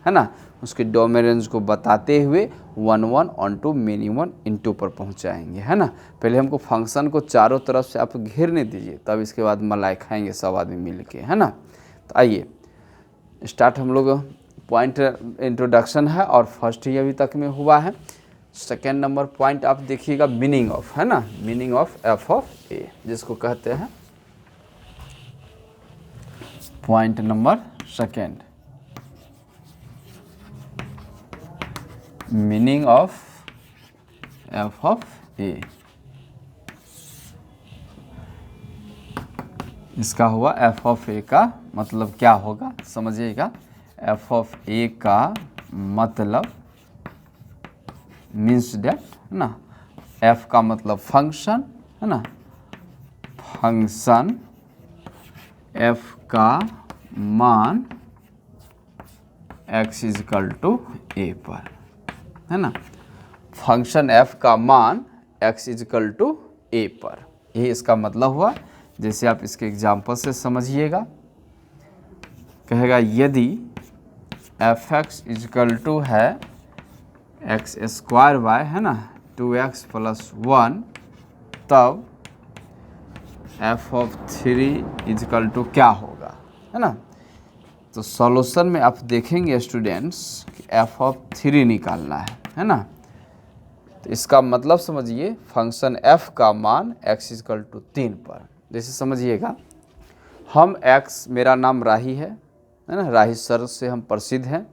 है ना। उसके डोमेरेंस को बताते हुए 1 ऑन टू मेनी 1 इंटू पर पहुंचाएंगे, है ना। पहले हमको फंक्शन को चारों तरफ से आप घेरने दीजिए, तब इसके बाद मलाई खाएंगे सब आदमी मिल के, है ना। तो आइए स्टार्ट। हम लोग पॉइंट इंट्रोडक्शन है और फर्स्ट ही अभी तक में हुआ है। सेकेंड नंबर पॉइंट आप देखिएगा, मीनिंग ऑफ, है ना, meaning of f of a, जिसको कहते हैं point number second, meaning of f of a। इसका हुआ f ऑफ a का मतलब क्या होगा समझिएगा। f ऑफ a का मतलब मीन्स डेट, है ना। f का मतलब फंक्शन, है ना, फंक्शन f का मान x इजकल टू a पर, है ना। फंक्शन f का मान x इजकल टू a पर, यही इसका मतलब हुआ। जैसे आप इसके एग्जाम्पल से समझिएगा, कहेगा यदि एफ एक्स इजकल टू है एक्स स्क्वायर वाई, है ना, 2x + 1, तब एफ ऑफ 3 इजकल टू क्या होगा, है ना। तो सॉल्यूशन में आप देखेंगे स्टूडेंट्स कि एफ ऑफ 3 निकालना है ना। तो इसका मतलब समझिए फंक्शन एफ का मान x इजकल टू 3 पर, जैसे समझिएगा हम x, मेरा नाम राही है ना, राही सर से हम प्रसिद्ध हैं।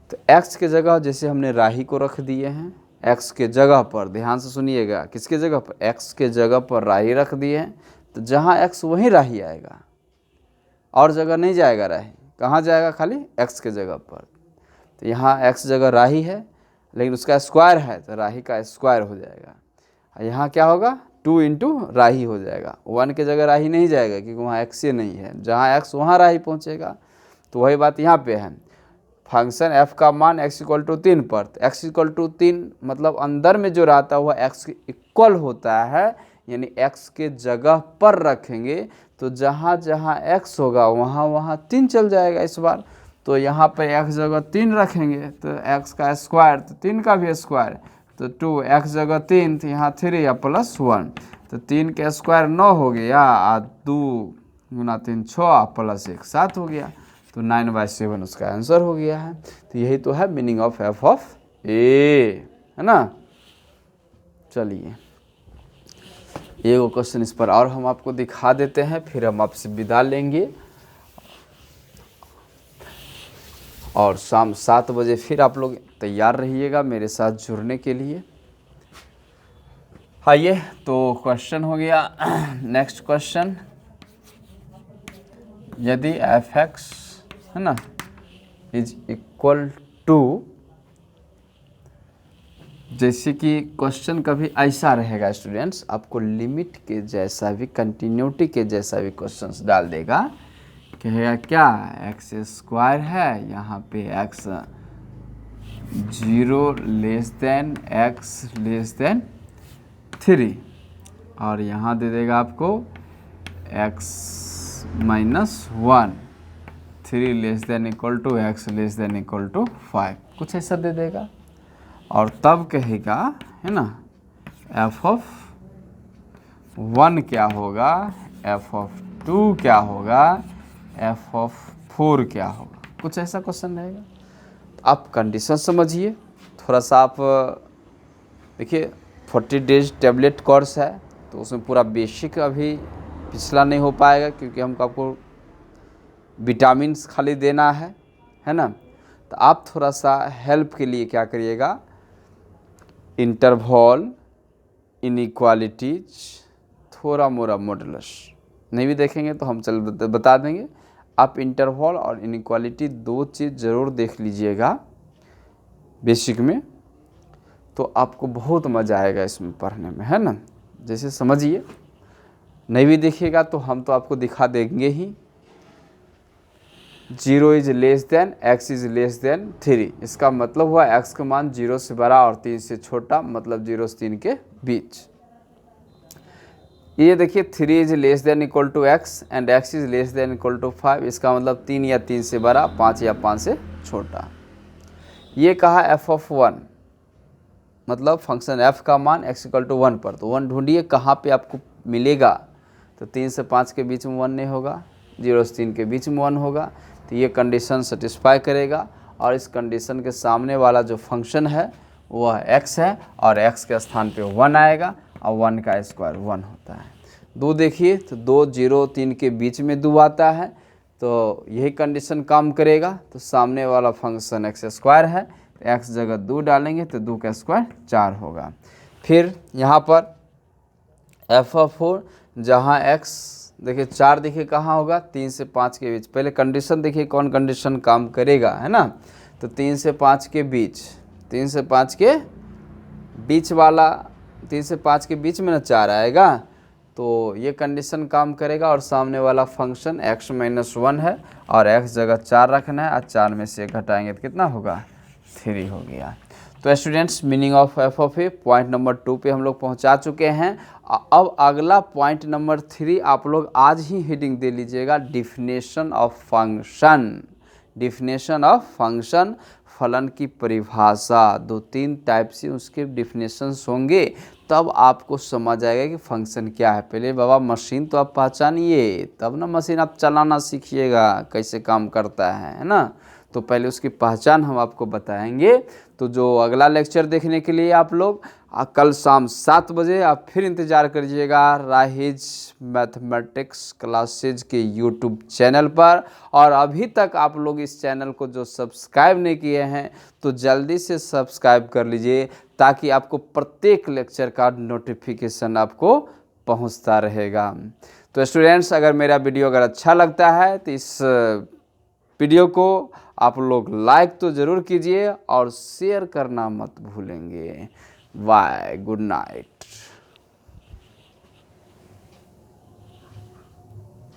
तो x के जगह जैसे हमने राही को रख दिए हैं, x के जगह पर, ध्यान से सुनिएगा, किसके जगह पर, x के जगह पर राही रख दिए हैं। तो जहाँ x वहीं राही आएगा, और जगह नहीं जाएगा राही, कहाँ जाएगा, खाली x के जगह पर। तो यहाँ x जगह राही है लेकिन उसका स्क्वायर है तो राही का स्क्वायर हो जाएगा। यहाँ क्या होगा, 2 × राही हो जाएगा, 1 के जगह राही नहीं जाएगा क्योंकि वहाँ x ही नहीं है, जहाँ x वहाँ राही पहुँचेगा। तो वही बात यहाँ पे है, फंक्शन f का मान x इक्वल टू 3 पर, तो x इक्वल टू 3 मतलब अंदर में जो रहता है वह x के इक्वल होता है, यानी x के जगह पर रखेंगे तो जहाँ जहाँ x होगा वहाँ वहाँ 3 चल जाएगा इस बार। तो यहाँ पर x जगह 3 रखेंगे तो x का स्क्वायर, तो 3 का भी स्क्वायर, तो 2, x जगह 3 तो यहाँ 3 या +1, तो 3 के स्क्वायर 9 हो गया, 2 × 3 6 +1 7 हो गया। तो 9/7 उसका आंसर हो गया है। तो यही तो है मीनिंग ऑफ एफ ऑफ ए, है ना। चलिए एक क्वेश्चन इस पर और हम आपको दिखा देते हैं, फिर हम आपसे विदा लेंगे और शाम 7 बजे फिर आप लोग तैयार रहिएगा मेरे साथ जुड़ने के लिए। आइए तो क्वेश्चन हो गया नेक्स्ट क्वेश्चन, यदि एफ एक्स, है ना, इज इक्वल टू, जैसे कि क्वेश्चन कभी ऐसा रहेगा स्टूडेंट्स, आपको लिमिट के जैसा भी, कंटिन्यूटी के जैसा भी क्वेश्चंस डाल देगा, कहेगा क्या, एक्स स्क्वायर है, यहाँ पे x 0 < x 3, और यहाँ दे देगा आपको x - 1 3 < x < 5, कुछ ऐसा दे देगा। और तब कहेगा, है ना, एफ ऑफ 1 क्या होगा, एफ ऑफ 2 क्या होगा, एफ ऑफ 4 क्या होगा, कुछ ऐसा क्वेश्चन रहेगा। तो आप कंडीशन समझिए थोड़ा सा, आप देखिए 40 डेज टेबलेट कोर्स है तो उसमें पूरा बेसिक अभी पिछला नहीं हो पाएगा क्योंकि हमको आपको विटामिन्स खाली देना है ना। तो आप थोड़ा सा हेल्प के लिए क्या करिएगा, इंटरवल, इनइक्वालिटीज, थोड़ा मोड़ा मॉडुलस नहीं भी देखेंगे तो हम बता देंगे। आप इंटरवल और इनइक्वालिटी 2 चीज़ ज़रूर देख लीजिएगा बेसिक में, तो आपको बहुत मज़ा आएगा इसमें पढ़ने में, है ना। जैसे समझिए, नहीं भी देखिएगा तो हम तो आपको दिखा देंगे ही। 0 < x < 3, इसका मतलब हुआ x का मान 0 से बड़ा और 3 से छोटा, मतलब 0 से 3 के बीच। ये देखिए 3 < x एंड x < 5, इसका मतलब 3 या 3 से बड़ा, 5 या 5 से छोटा। ये कहा f ऑफ 1, मतलब फंक्शन f का मान x = 1 पर, तो 1 ढूंढिए कहाँ पे आपको मिलेगा। तो 3 से 5 के बीच में 1 नहीं होगा, 0 से 3 के बीच में 1 होगा, तो ये कंडीशन सेटिस्फाई करेगा। और इस कंडीशन के सामने वाला जो फंक्शन है वह x है और x के स्थान पे 1 आएगा और 1 का स्क्वायर 1 होता है। 2 देखिए तो 2 0 3 के बीच में 2 आता है, तो यही कंडीशन काम करेगा। तो सामने वाला फंक्शन x² है, तो x जगह 2 डालेंगे तो 2 का स्क्वायर 4 होगा। फिर यहाँ पर एफ ऑफ 4, जहाँ x देखिए 4 देखिए कहाँ होगा, 3 से 5 के बीच। पहले कंडीशन देखिए कौन कंडीशन काम करेगा, है ना। तो 3 से 5 के बीच, 3 से 5 के बीच वाला, 3 से 5 के बीच में ना 4 आएगा, तो ये कंडीशन काम करेगा। और सामने वाला फंक्शन x - 1 है और x जगह 4 रखना है, और 4 में से 1 घटाएंगे तो कितना होगा, 3 हो गया। तो students meaning of F of A point number 2 पे हम लोग पहुंचा चुके हैं। अब अगला पॉइंट नंबर 3 आप लोग आज ही हेडिंग दे लीजिएगा, definition of function. Definition of function, फलन की परिभाषा। 2-3 टाइप से उसके डिफिनेशंस होंगे, तब आपको समझ आएगा कि फंक्शन क्या है। पहले बाबा मशीन तो आप पहचानिए, तब ना मशीन आप चलाना सीखिएगा कैसे काम करता है ना। तो पहले उसकी पहचान हम आपको बताएंगे। तो जो अगला लेक्चर देखने के लिए आप लोग कल शाम 7 बजे आप फिर इंतज़ार करिएगा राहिज मैथमेटिक्स क्लासेज के यूट्यूब चैनल पर। और अभी तक आप लोग इस चैनल को जो सब्सक्राइब नहीं किए हैं तो जल्दी से सब्सक्राइब कर लीजिए, ताकि आपको प्रत्येक लेक्चर का नोटिफिकेशन आपको पहुंचता रहेगा। तो स्टूडेंट्स, अगर मेरा वीडियो अगर अच्छा लगता है तो इस वीडियो को आप लोग लाइक तो ज़रूर कीजिए और शेयर करना मत भूलेंगे। Bye, good night.